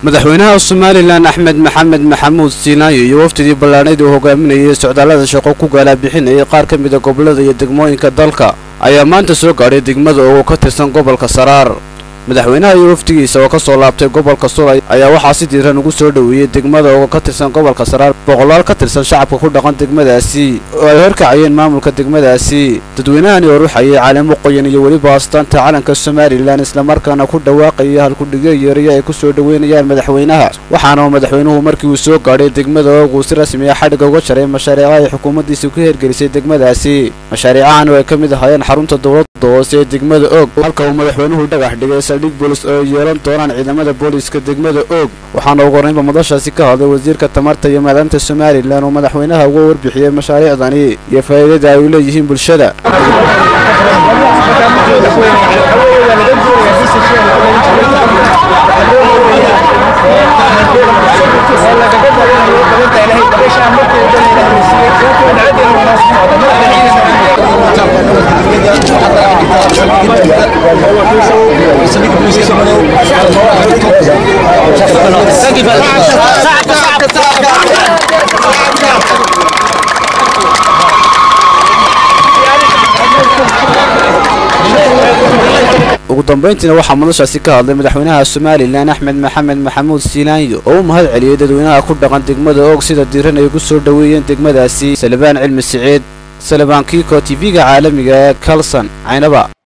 madaxweynaha Soomaaliland Axmed Maxamed Maxamuud Siinaayo iyo wafdii ballaadheed oo hogaaminayay socdaalada shaqo ku gaala bixinayay qaar ka mid ah gobolada iyo degmooyinka dalka ayaa maanta soo gaaray degmada oo ka tirsan gobolka Saraar madaxweynaha iyo wafdigiisa oo ka soo laabtay gobolka Sool ayaa waxa si diiran ugu soo dhaweeyay degmada oo ka tirsan gobolka Saraar boqolaal ka tirsan shacabka ku dhaqan degmadaasi oo ay horkacayeen maamulka degmadaasi dadweynahan oo ruuxayay caleemo qoyan iyo waliba astaanta calanka Soomaaliland isla markaana ku dhawaaqay halku dhigay yeeriyo ay ku soo dhaweynayaan madaxweynaha waxaana madaxweynuhu markii uu soo gaaray degmada oo si rasmi ah xadhiga uga jaray mashaariicaha ay xukuumaddiisu ku hirgelisay degmadaasi mashaariicahan oo ay ka mid ahaayeen xarunta dawladda hoose ee degmada Og halka uu madaxweynuhu dhagax dhigay saldhig boolis oo yeelan doonaan ciidamada booliska degmada Og waxaana ugu horreynba madashaasi ka hadlay wasiirka tamarta iyo maadaamta Soomaaliland oo madaxweynaha uga warbixiyay mashaariicdani iyo faa'iidada ay u leeyihiin bulshada ugu dambeyntiina waxaa madashaasi ka hadlay madaxweynaha Soomaaliland Axmed Maxamed Maxamuud Siinaayo oo mahad celiyay dadweynaha ku dhaqan degmada Og sida diiran ay ugu soo dhaweeyeen degmadaasi Salbaan Cilmi Saciid Salbaan Kiko TV-ga caalamiga Kalsan Caynaba